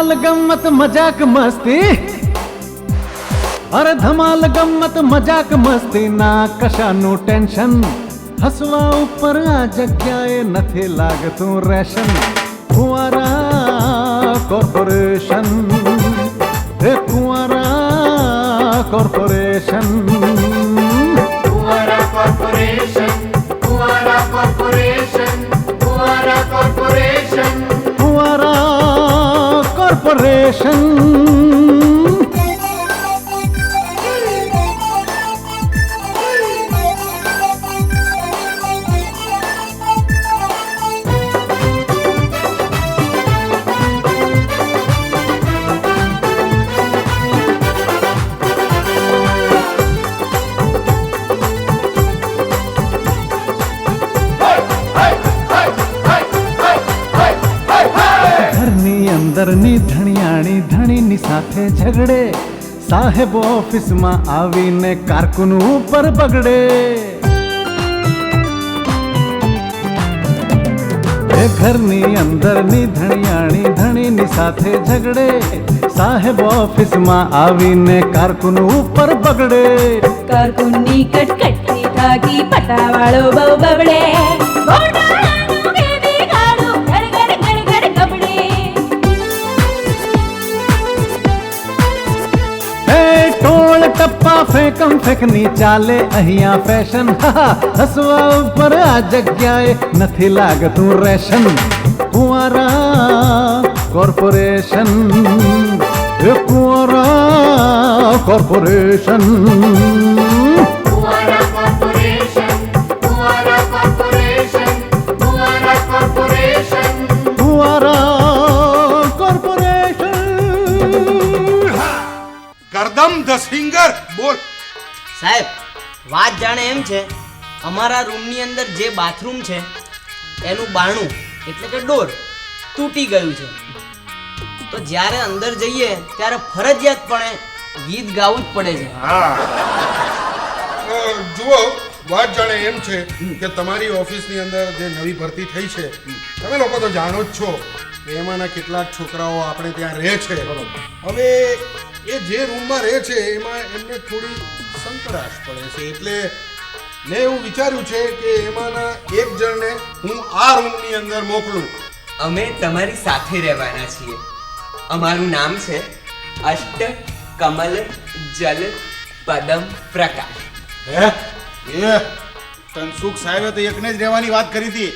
धमाल गम्मत मजाक मस्ती अरे धमाल गम्मत मजाक मस्ती ना कशाનું ટેન્શન હસવા ઉપર આ જગ્યાએ નથી લાગતું રેશન ફુવારા કોર્પોરેશન એ ફુવારા કોર્પોરેશન ફુવારા કોર્પોરેશન ફુવારા કોર્પોરેશન ફુવારા કોર્પોરેશન ફુવારા કોર્પોરેશન અંદરની ધણિયાણી ધણીની સાથે ઝઘડે સાહેબ ઓફિસમાં આવીને કારકુન ઉપર બગડે એ ઘરની અંદરની ધણિયાણી ધણીની સાથે ઝઘડે સાહેબ ઓફિસમાં આવીને કારકુન ઉપર બગડે કારકુનની કટકટની થાકી પટાવાળો બહુ બબડે ટપ્પા ફેંકમ ફેંકની ચાલે અહીંયા ફેશન હસવા ઉપર આ જગ્યાએ નથી લાગતું રેશન ફુવારા કોર્પોરેશન એ ફુવારા કોર્પોરેશન ફુવારા કોર્પોરેશન ફુવારા કોર્પોરેશન ફુવારા કોર્પોરેશન ફુવારા કોર્પોરેશન કરદમ ધ સિંગર બોલ. સાહેબ વાત જાણે એમ છે અમારા રૂમની અંદર જે બાથરૂમ છે એનું બારણું એટલે કે ડોર તૂટી ગયું છે તો જ્યારે અંદર જઈએ ત્યારે ફરજિયાતપણે ગીત ગાવું જ પડે છે. જુઓ વાત જાણે એમ છે કે તમારી ઓફિસની અંદર જે નવી ભરતી થઈ છે તમે લોકો તો જાણો જ છો કે એમાંના કેટલાક છોકરાઓ આપણે ત્યાં રહે છે. હવે એ જે રૂમમાં રહે છે એમાં એમને થોડી સંકળાશ પડે છે એટલે મેં એવું વિચાર્યું છે કે એમાંના એક જણને હું આ રૂમની અંદર મોકલું. અમે તમારી સાથે રહેવાના છીએ. અમારું નામ છે અષ્ટ કમલ જલ પદમ પ્રકાશ. હે એ તનસુખ સાહેબે તો એકને જ રહેવાની વાત કરી હતી.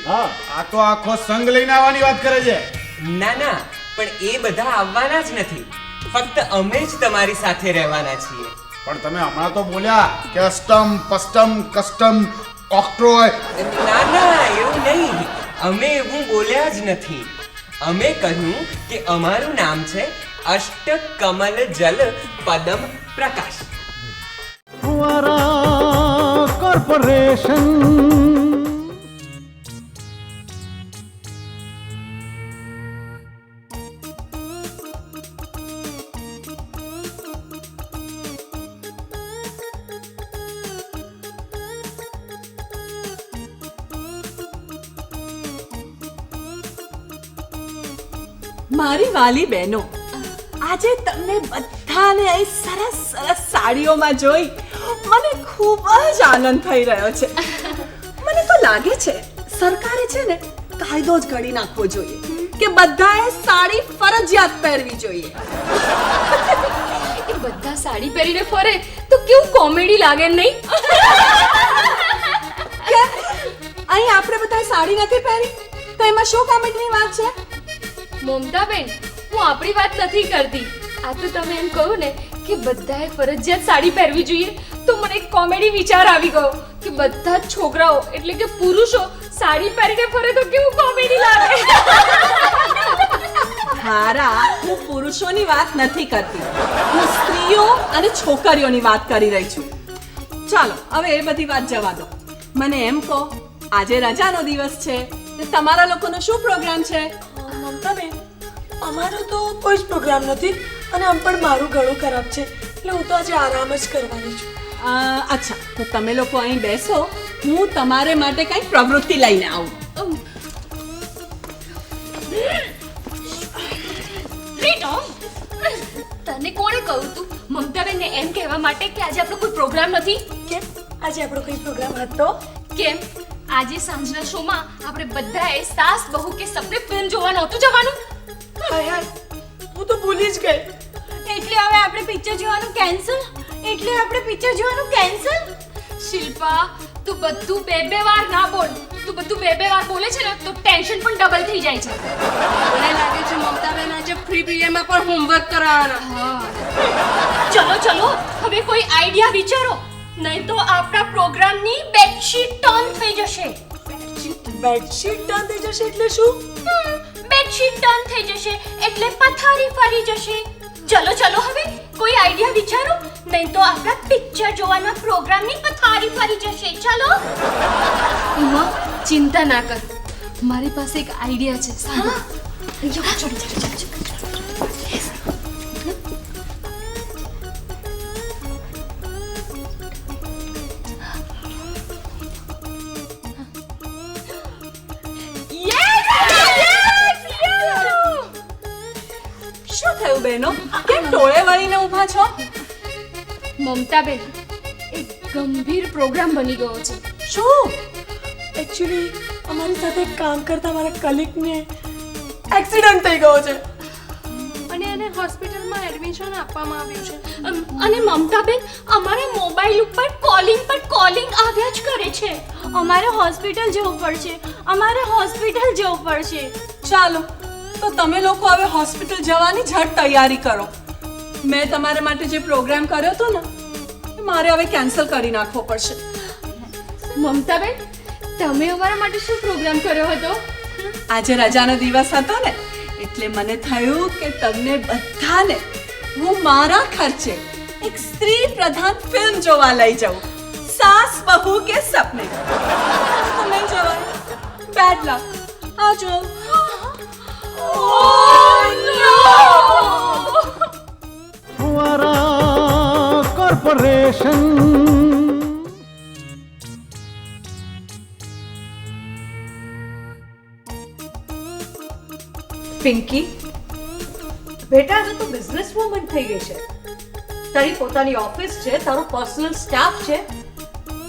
આ તો આખો સંઘ લઈને આવવાની વાત કરે છે. ના ના, પણ એ બધા આવવાના જ નથી. ફક્ત અમે જ તમારી સાથે રહેવાના છીએ. પણ તમે હમણાં તો બોલ્યા કે અષ્ટમ પષ્ટમ કસ્ટમ ઓક્ટ્રોય. ના ના, એવું નહીં. અમે એવું બોલ્યા જ નથી. અમે કહ્યું કે અમારું નામ છે અષ્ટ કમલ જલ પદમ પ્રકાશ. ફુવારા કોર્પોરેશન મારી વાલી બહેનો, આજે તમને બધાને અહીં સરસ સરસ સાડીઓમાં જોઈ મને ખૂબ જ આનંદ થઈ રહ્યો છે. મને તો લાગે છે સરકારે છે ને કાયદો જ ઘડી નાખવો જોઈએ કે બધાએ સાડી ફરજિયાત પહેરવી જોઈએ. એ બધા સાડી પહેરીને ફરે તો કેવું કોમેડી લાગે નહીં? કે અહીં આપણે બધા સાડી નથી પહેરી તો એમાં શું કોમેડીની વાત છે? મમતાબેન, હું આપણી વાત નથી કરતી. આ તો તમે એમ કહો ને કે બધાએ ફરજિયાત સાડી પહેરવી જોઈએ તો મને એક કોમેડી વિચાર આવી ગયો કે બધા જ છોકરાઓ એટલે કે પુરુષો સાડી પહેરીને ફરે તો કેવું કોમેડી લાગે. હારા, હું પુરુષોની વાત નથી કરતી, હું સ્ત્રીઓ અને છોકરીઓની વાત કરી રહી છું. ચાલો હવે એ બધી વાત જવા દો. મને એમ કહો, આજે રજાનો દિવસ છે તો તમારા લોકોનો શું પ્રોગ્રામ છે? મમતાબેન, અમારો તો કોઈ જ પ્રોગ્રામ નથી અને આમ પણ મારું ગળું ખરાબ છે એટલે હું તો આજે આરામ જ કરવાની છું. અચ્છા, તો તમે લોકો અહીં બેસો, હું તમારે માટે કંઈક પ્રવૃત્તિ લઈને આવું. રીટો એમ કહેવા માટે કે આજે આપણો કોઈ પ્રોગ્રામ નથી. કેમ આજે આપણો કઈ પ્રોગ્રામ હતો? કેમ આજે સાંજના શોમાં આપણે બધાએ સાસ બહુ કે સપને ફિલ્મ જોવા નહોતું જવાનું? હાય હાય, હું તો ભૂલી જ ગઈ. એટલે હવે આપણે પિક્ચર જોવાનું કેન્સલ. શિલ્પા, તું બધું બે વાર ના બોલ. તું બધું બે વાર બોલે છે ને તો ટેન્શન પણ ડબલ થઈ જાય છે. મને લાગે છે મમતાબેન આજે ફ્રી પીરિયડમાં પણ હોમવર્ક કરાવવાના. ચલો હવે કોઈ આઈડિયા વિચારો, નહીં તો આપણા પ્રોગ્રામની બેડશીટ ટર્ન થઈ જશે. બેડશીટ ટર્ન થઈ જશે એટલે શું? બેડશીટ ટર્ન થઈ જશે એટલે પથારી ફરી જશે. ચલો હવે કોઈ આઈડિયા વિચારો, નહીં તો આપણા પિક્ચર જોવાના પ્રોગ્રામની પથારી ફરી જશે. ચલો ઉમા, ચિંતા ના કર, મારી પાસે એક આઈડિયા છે. શું થયું બહેનો? કેમ ટોળે વળીને ઊભા છો? મમતાબેન, એક ગંભીર પ્રોગ્રામ બની ગયો છે. શું? એકચ્યુઅલી અમારી સાથે કામ કરતા મારા કલીગને એક્સિડન્ટ થઈ ગયો છે અને એને હોસ્પિટલમાં એડમિશન આપવામાં આવ્યું છે. અને મમતાબેન, અમારા મોબાઈલ ઉપર કોલિંગ આવ્યા જ કરે છે. અમારે હોસ્પિટલ જવું પડશે. ચાલો તો તમે લોકો હવે હોસ્પિટલ જવાની ઝટ તૈયારી કરો. મેં તમારા માટે જે પ્રોગ્રામ કર્યો હતો ને એ મારે હવે કેન્સલ કરી નાખવો પડશે. મમતાબેન, તમે અમારા માટે શું પ્રોગ્રામ કર્યો હતો? આજે રજાનો દિવસ હતો ને એટલે મને થયું કે તમને બધાને હું મારા ખર્ચે એક સ્ત્રી પ્રધાન ફિલ્મ જોવા લઈ જાઉં. સાસ બહુ કે સપને. તમે જવાય. બેડ લક. આવજો. ફુવારા કોર્પોરેશન. પિંકી, બેટા હવે તું બિઝનેસ વુમન થઈ ગઈ છે. તારી પોતાની ઓફિસ છે, તારો પર્સનલ સ્ટાફ છે.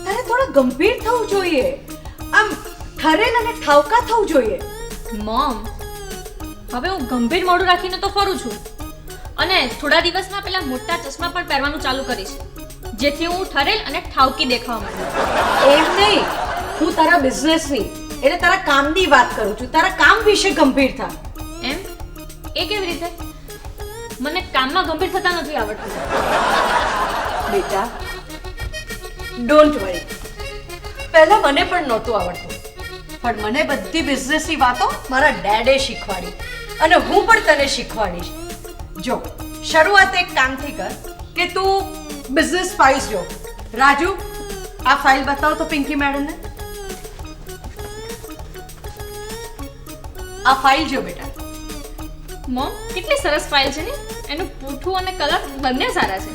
તારે થોડા ગંભીર થવું જોઈએ, આમ ઠરેલ અને ઠાવકા થવું જોઈએ. મોમ, હવે હું ગંભીર મોઢું રાખીને તો ફરું છું અને થોડા દિવસમાં પેલા મોટા ચશ્મા પણ પહેરવાનું ચાલુ કરીશ, જેથી હું ઠરેલ અને ઠાવકી દેખાવા માંડું. એમ નહીં, હું તારા બિઝનેસની એટલે તારા કામની વાત કરું છું. તારા કામ વિશે ગંભીર થા. એમ? એ કેવી રીતે? મને કામમાં ગંભીર થતા નથી આવડતું. બેટા, ડોન્ટ વરી. પહેલા મને પણ નહોતું આવડતું, પણ મને બધી બિઝનેસની વાતો મારા ડેડે શીખવાડી અને હું પણ તને શીખવાડીશ. જો, શરૂઆત એક કામથી કર કે તું બિઝનેસ ફાઇલ્સ જો. રાજુ, આ ફાઇલ બતાવો તો પિંકી મેડમને. આ ફાઇલ જો બેટા. મોમ, કેટલી સરસ ફાઇલ છે ને. એનું પૂઠું અને કલર બંને સારા છે.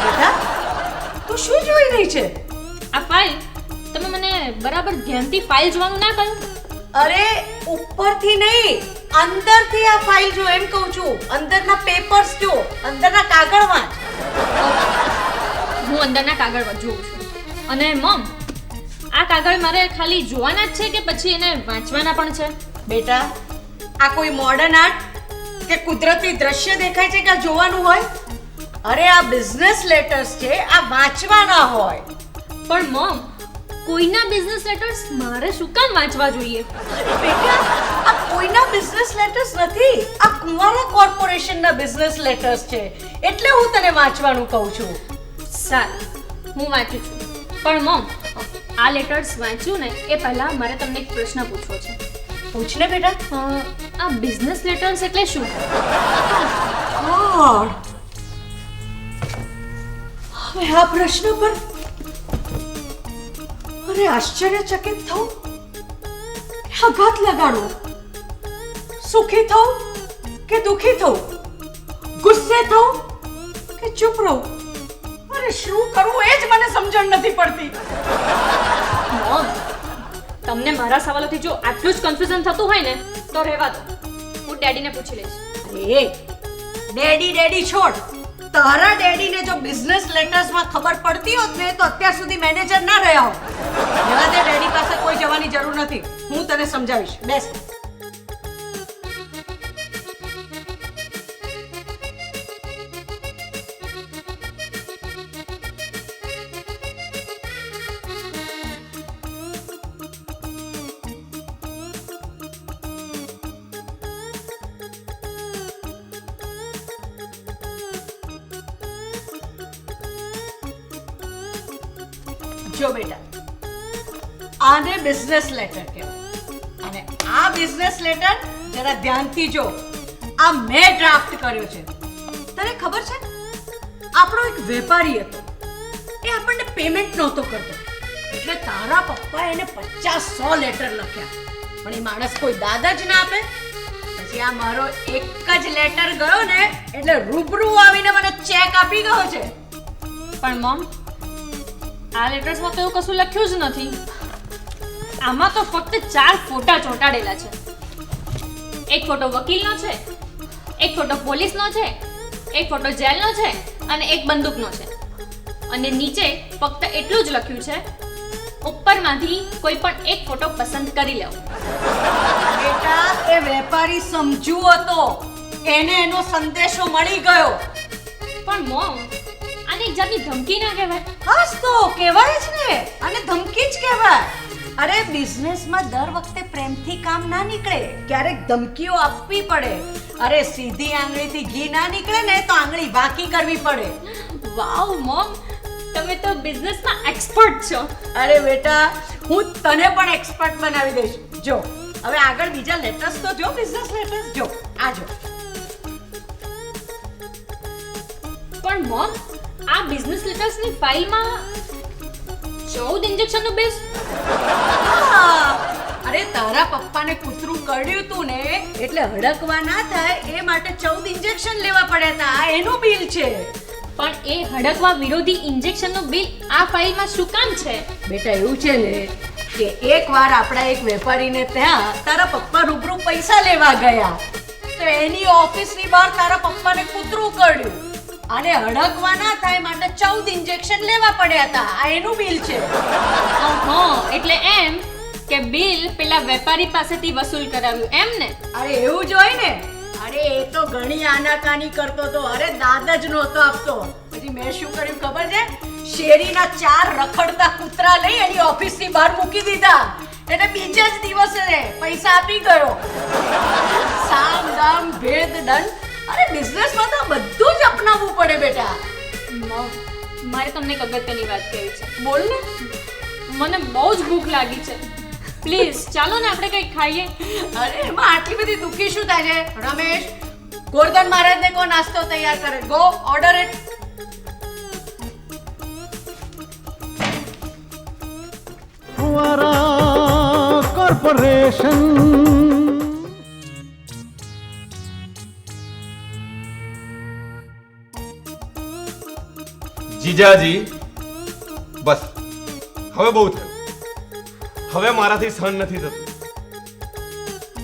બેટા, તું શું જોઈ રહી છે? આ ફાઇલ, તમે મને બરાબર ધ્યાનથી ફાઇલ જોવાનું ના કહ્યું? અરે ઉપરથી નહીં, અંદરથી આ ફાઇલ જો એમ કહું છું. અંદરના પેપર્સ જો, અંદરના કાગળ વાંચ. હું અંદરના કાગળ જોઉં છું. અને મોમ, આ કાગળ મારે ખાલી જોવાના જ છે કે પછી એને વાંચવાના પણ છે? બેટા, આ કોઈ મોડર્ન આર્ટ કે કુદરતી દ્રશ્ય દેખાય છે કે આ જોવાનું હોય? અરે આ બિઝનેસ લેટર્સ છે, આ વાંચવાના હોય. પણ મોમ, કોઈના બિઝનેસ લેટર્સ મારે શું કામ વાંચવા જોઈએ? બેટા, આ કોઈના બિઝનેસ લેટર્સ નથી, આ કુંવારા કોર્પોરેશનના બિઝનેસ લેટર્સ છે, એટલે હું તને વાંચવાનું કહું છું. સારું, હું વાંચું છું. પણ મોમ, આ લેટર્સ વાંચ્યું ને એ પહેલા મારે તમને એક પ્રશ્ન પૂછવો છે. પૂછને બેટા. આ બિઝનેસ લેટર્સ એટલે શું? ગોડ, હવે આ પ્રશ્ન પર અરે આશ્ચર્યચકિત થવું, આઘાત લગાડવો, સુખી થવું કે દુખી થવું, ગુસ્સે થવું કે ચૂપ રહું, અરે શું કરવું એ જ મને સમજણ નથી પડતી. મોમ, તમને મારા સવાલોથી જો આટલું જ કન્ફ્યુઝન થતું હોય ને તો રહેવા દો, હું ડેડીને પૂછી લઈશ. અરે ડેડી ડેડી છોડ, તારા ડેડીને જો બિઝનેસ લેટર્સમાં ખબર પડતી હોત ને તો અત્યાર સુધી મેનેજર ના રહ્યા હોત. જવા દે, ડેડી પાસે કોઈ જવાની જરૂર નથી. હું તને સમજાવીશ. બેસ. જો બેટા, આને બિઝનેસ લેટર કહેવાય અને આ બિઝનેસ લેટર જરા ધ્યાનથી જો. આ મેં ડ્રાફ્ટ કર્યો છે. તને ખબર છે, આપણો એક વેપારી હતો, એ આપણને પેમેન્ટ નહોતો કરતો, એટલે તારા પપ્પાએ એને 50-100 લેટર લખ્યા, પણ એ માણસ કોઈ દાદ જ ના આપે. પછી આ મારો એક જ લેટર ગયો ને એટલે રૂબરૂ આવીને મને ચેક આપી ગયો છે. પણ મમ, આ લેટર્સમાં તો એવું કશું લખ્યું જ નથી. આમાં તો ફક્ત 4 ફોટા ચોંટાડેલા છે. એક ફોટો વકીલનો છે, એક ફોટો પોલીસનો છે, એક ફોટો જેલનો છે અને એક બંદૂકનો છે. અને નીચે ફક્ત એટલું જ લખ્યું છે, ઉપરમાંથી કોઈ પણ એક ફોટો પસંદ કરી લેવો. બેટા, એ વેપારી સમજુ હતો, એને એનો સંદેશો મળી ગયો. પણ મોમ, આને એક જાતની ધમકી ના કહેવાય? હાસ તો કહેવાય જ ને, અને ધમકી જ કહેવાય. અરે બિઝનેસમાં દર વખતે પ્રેમથી કામ ના નીકળે, ક્યારેક ધમકીઓ આપવી પડે. અરે સીધી આંગળીથી ઘી ના નીકળે ને તો આંગળી વાંકી કરવી પડે. વાવ મોમ, તમે તો બિઝનેસમાં એક્સપર્ટ છો. અરે બેટા, હું તને પણ એક્સપર્ટ બનાવી દઈશ. જો હવે આગળ બીજા લેટર્સ તો જો, બિઝનેસ લેટર્સ જો. આ જો. પણ મોમ, આ બિઝનેસ લેટર્સની ફાઇલમાં 14 ઇન્જેક્શનનું બિલ. અરે તારા પપ્પાને કૂતરું કરડ્યું તું ને, એટલે હડકવા ના થાય એ માટે 14 ઇન્જેક્શન લેવા પડ્યા હતા. આ એનું બિલ છે. પણ એ હડકવા વિરોધી ઇન્જેક્શનનું બિલ આ ફાઇલમાં શું કામ છે? બેટા એવું છે ને કે એકવાર આપણા એક વેપારીને ત્યાં તારા પપ્પા રૂબરૂ પૈસા લેવા ગયા, તો એની ઓફિસની બહાર તારા પપ્પાને કૂતરું કરડ્યું અને હડકવા ના થાય માટે 14 ઇન્જેક્શન લેવા પડ્યા હતા. આ એનું બિલ છે. એટલે એમ કે બિલ પેલા વેપારી પાસેથી વસૂલ કરાવ્યું, એમ ને? અરે એવું જ હોય ને. અરે એ તો ઘણી આનાકાની કરતો તો. અરે દાદ જ નહોતો આપતો. પછી મેં શું કર્યું ખબર છે? શેરીના 4 રખડતા કૂતરા લઈ એની ઓફિસની બહાર મૂકી દીધા, એટલે બીજા જ દિવસે પૈસા આપી ગયો. સામ દામ ભેદ દંડ. અરે બિઝનેસમાં તો બધું જ અપનાવવું પડે બેટા. મારે તમને એક અગત્યની વાત કરવી છે. બોલ ને. મને બહુ જ ભૂખ લાગી છે. પ્લીઝ ચાલો ને આપણે કંઈક ખાઈએ. અરે એમાં આટલી બધી દુઃખી શું થાય છે? રમેશ, ગોરધન મહારાજને કો નાસ્તો તૈયાર કરે. Go order it. ફુવારા કોર્પોરેશન. જીજાજી, બસ હવે બહુ થયું. હવે મારાથી સહન નથી થતું.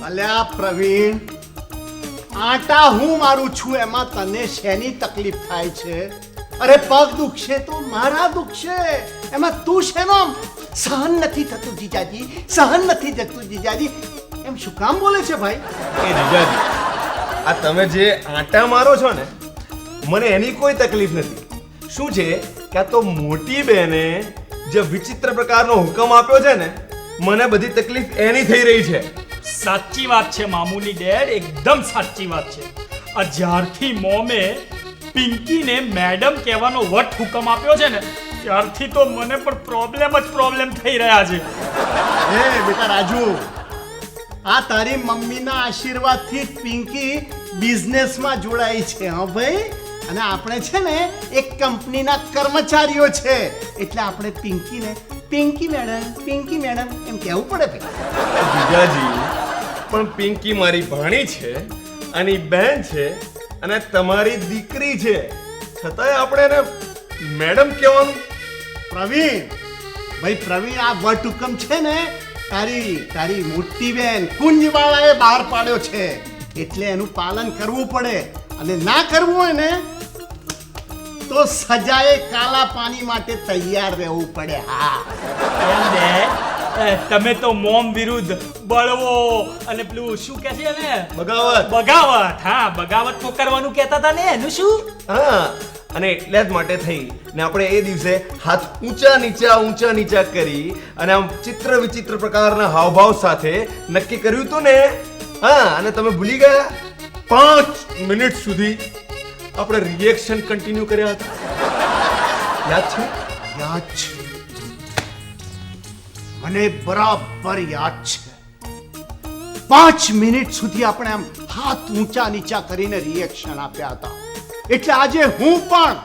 અલ્યા પ્રવીણ, આટા હું મારું છું એમાં તને શેની તકલીફ થાય છે? અરે પગ દુખશે તો મારા દુખશે, એમાં તું શેનો સહન નથી થતું જીજાજી? સહન નથી થતું જીજાજી, એમ શું કામ બોલે છે ભાઈ? એ જીજાજી, આ તમે જે આટા મારો છો ને, મને એની કોઈ તકલીફ નથી. શું છે કે આ તો મોટી બેને જે વિચિત્ર પ્રકારનો હુકમ આપ્યો છે ને, મને બધી તકલીફ એની થઈ રહી છે. સાચી વાત છે મામુની ડેડ, એકદમ સાચી વાત છે. આ જ્યારથી મોમે પિંકીને મેડમ કહેવાનો વટ હુકમ આપ્યો છે ને, ત્યારથી તો મને પણ પ્રોબ્લેમ થઈ રહ્યા છે. હે બેટા રાજુ, આ તારી મમ્મીના આશીર્વાદથી પિંકી બિઝનેસમાં જોડાઈ છે. હા ભાઈ, અને આપણે છે ને એક કંપનીના કર્મચારીઓ છે, એટલે આપણે પિંકીને પિંકી મેડમ એમ કહેવું પડે. જીજાજી, પણ પિંકી મારી ભાણી છે, આની બહેન છે અને તમારી દીકરી છે, છતાંય આપણે એને મેડમ કહેવાનું? પ્રવીણ, આ વટ હુકમ છે ને તારી મોટી બહેન કુંજવાળાએ બહાર પાડ્યો છે, એટલે એનું પાલન કરવું પડે. અને ના કરવું હોય ને તો સજાએ કાલા પાણી માટે તૈયાર રહેવું પડે. હા, એમ ને તમે તો મોમ વિરુદ્ધ બળવો અને પેલું શું કહે છે ને બગાવત. હા, બગાવત તો કરવાનું કહેતા હતા ને, એનું શું? હા, અને એટલે જ માટે થઈ ને આપણે એ દિવસે હાથ ઊંચા નીચા કરી અને આમ ચિત્ર વિચિત્ર પ્રકારના હાવભાવ સાથે નક્કી કર્યું હતું ને. હા, અને તમે ભૂલી ગયા 5 મિનિટ સુધી આપણે રિએક્શન કન્ટિન્યુ કર્યા હતા. યાદ છે? યાદ છે, મને બરાબર યાદ છે. 5 મિનિટ સુધી આપણે આમ હાથ ઊંચા નીચા કરીને રિએક્શન આપ્યા હતા. એટલે આજે હું પણ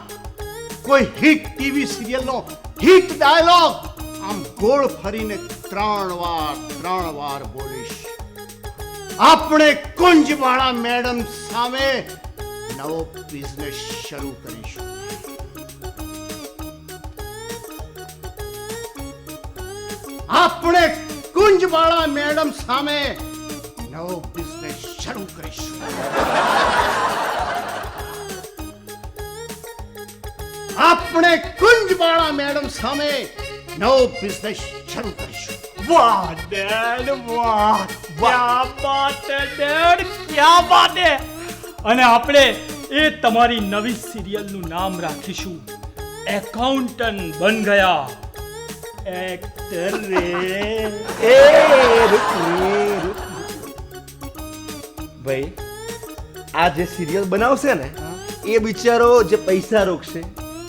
કોઈ હિટ ટીવી સિરિયલનો હિટ ડાયલોગ આમ ગોળ ફરીને 3 વાર બોલીશ. આપણે કુંજવાળા મેડમ સામે નવો બિઝનેસ શરૂ કરીશું. આપણે કુંજવાળા મેડમ સામે નવો બિઝનેસ શરૂ કરીશું. આપણે કુંજવાળા મેડમ સામે નવો બિઝનેસ શરૂ કરીશું. વાહ ડેડ, વાહ, ક્યા બાત હે ડેડ, ક્યા બાત હે. અને આપણે એ તમારી નવી સિરિયલનું નામ રાખીશું એકાઉન્ટન્ટ બન ગયા એક્ટર રે. ભાઈ, આ જે સિરિયલ બનાવશે ને એ બિચારો જે પૈસા રોકશે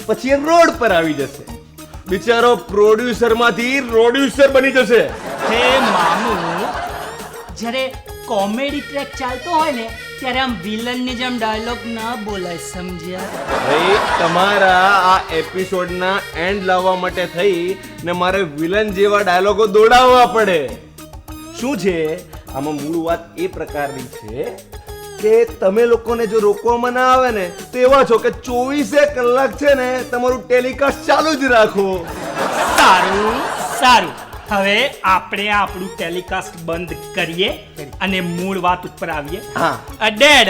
પછી એ રોડ પર આવી જશે. બિચારો પ્રોડ્યુસર માંથી રોડ્યુસર બની જશે. હે મામુ, જ્યારે કોમેડી ટ્રેક ચાલતો હોય ને ત્યારે આમ વિલન ની જેમ ડાયલોગ ના બોલાય, સમજ્યા? ભાઈ, તમારા આ એપિસોડના એન્ડ લાવવા માટે થઈ ને મારે વિલન જેવા ડાયલોગો દોડાવવા પડે. શું છે આમાં મૂળ વાત એ પ્રકારની છે કે તમે લોકોને જો રોકવામાં ના આવે ને તો એવા છો કે 24 કલાક છે ને તમારું ટેલિકાસ્ટ ચાલુ જ રાખો. સારું સારું, હવે આપણે આપણું ટેલિકાસ્ટ બંધ કરીએ અને મૂળ વાત ઉપર આવીએ. ડેડ,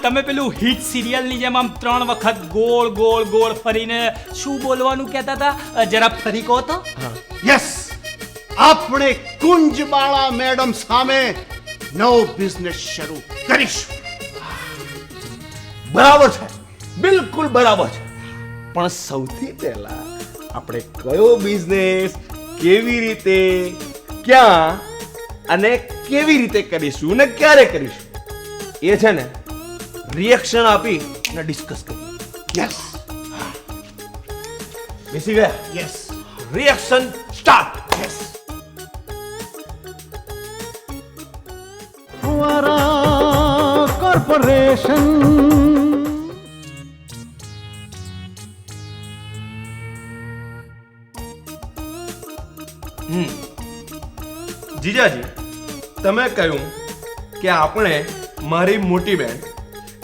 તમે પેલું હિટ સિરિયલ ની જેમ આમ 3 વખત ગોળ ગોળ ગોળ ફરીને શું બોલવાનું કહેતા હતા, જરા ફરી કહો તો. યસ, આપણે કુંજબાળા મેડમ સામે નવો બિઝનેસ શરૂ કરીશું. બરાબર છે, બિલકુલ બરાબર છે. પણ સૌથી પહેલા આપણે કયો બિઝનેસ કેવી રીતે, ક્યાં અને કેવી રીતે કરીશું ને ક્યારે કરીશું એ છે ને રિએક્શન આપી ને ડિસ્કસ કરીએ. યસ, બેસી ગયા? Yes, reaction start. યસ. ફુવારા કોર્પોરેશન. જીજાજી, તમે કહ્યું કે આપણે મારી મોટી બહેન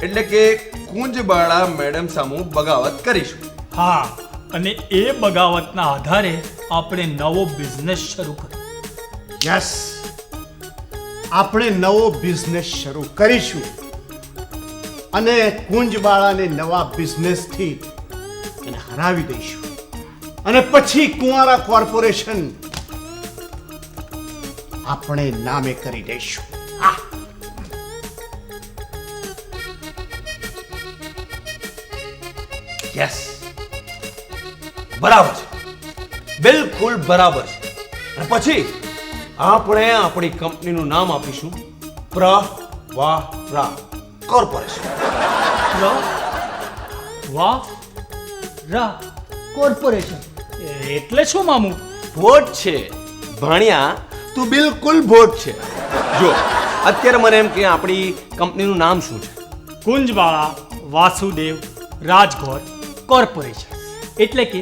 એટલે કે કુંજબાળા મેડમ સામુ બગાવત કરીશું. હા, અને એ બગાવતના આધારે આપણે નવો બિઝનેસ શરૂ કરીશું. યસ, આપણે નવો બિઝનેસ શરૂ કરીશું અને કુંજબાળાને નવા બિઝનેસથી એને હરાવી દઈશું અને પછી કુંવારા કોર્પોરેશન આપણે નામે કરી દઈશું. યસ, બરાબર છે, બિલકુલ બરાબર છે. અને પછી આપણે આપણી કંપનીનું નામ આપીશું પ્રવારા કોર્પોરેશન. પ્રવારા કોર્પોરેશન એટલે શું મામુ? ભોટ છે ભાણિયા, તું બિલકુલ ભોટ છે. જો અત્યારે મને એમ કે આપણી કંપનીનું નામ શું છે? કુંજવાળા વાસુદેવ રાજગોર કોર્પોરેશન, એટલે કે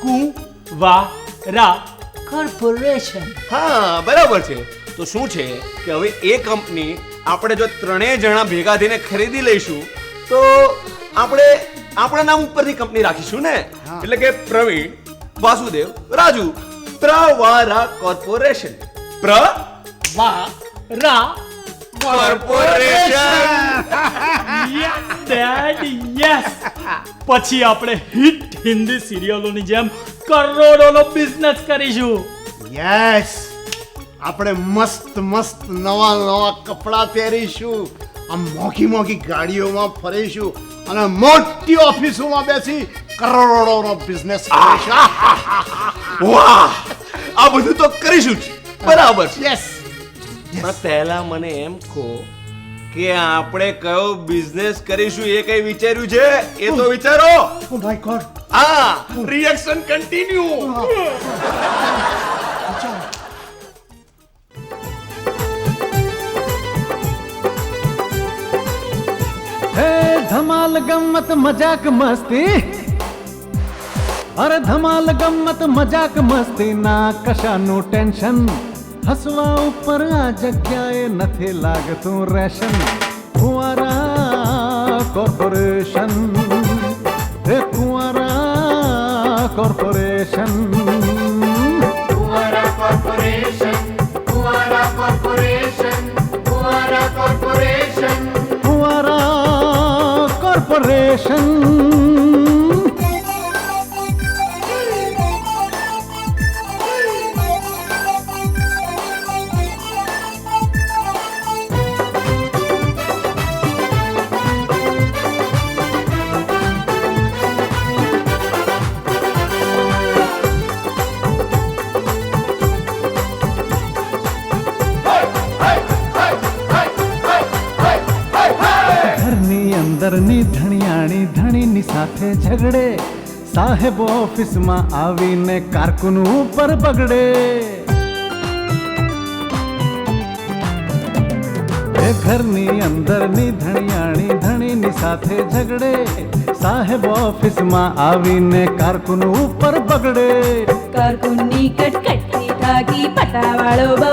કુંવારા કોર્પોરેશન. હા, બરાબર છે. તો શું છે કે હવે એ કંપની આપણે જો 3 જણા ભેગા થઈને ખરીદી લઈશું તો આપણે આપણા નામ ઉપરની કંપની રાખીશું ને. એટલે કે પ્રવીણ, વાસુદેવ, રાજુ, પ્રવારા કોર્પોરેશન. પ્રવારા ડેડ યસ પછી આપણે હિટ હિન્દી સિરિયલોની જેમ કરોડોનો બિઝનેસ કરીશું. યસ, આપણે મસ્ત મસ્ત નવા નવા કપડાં પહેરીશું, આમ મોંઘી મોંઘી ગાડીઓમાં ફરીશું અને મોટી ઓફિસોમાં બેસી કરોડોનો બિઝનેસ કરીશું. વાહ, આ બધું તો કરીશું જ. બરાબર છે. યસ, પણ પહેલા મને એમ કહો કે આપણે કયો બિઝનેસ કરીશું એ કઈ વિચાર્યું છે? એ તો વિચારો. Oh my God. હા, રિએક્શન કન્ટિન્યુ. હે ધમાલ ગમ્મત મજાક મસ્તી, અરે ધમાલ ગમ્મત મજાક મસ્તી ના કશાનું ટેન્શન, હસવા ઉપર આ જગ્યાએ નથી લાગતું રેશન. ફુવારા કોર્પોરેશન, હે ફુવારા કોર્પોરેશન. ફુવારા કોર્પોરેશન, ફુવારા કોર્પોરેશન, ફુવારા કોર્પોરેશન. ફુવારા કોર્પોરેશન. અંદરની ધણિયાણી ધણીની સાથે ઝઘડે, સાહેબ ઓફિસમાં આવીને કારકુન ઉપર બગડે. એ ઘરની અંદરની ધણિયાણી ધણીની સાથે ઝઘડે, સાહેબ ઓફિસમાં આવીને કારકુન ઉપર બગડે. કારકુનની કટકટથી થાકી પટાવાળો બહુ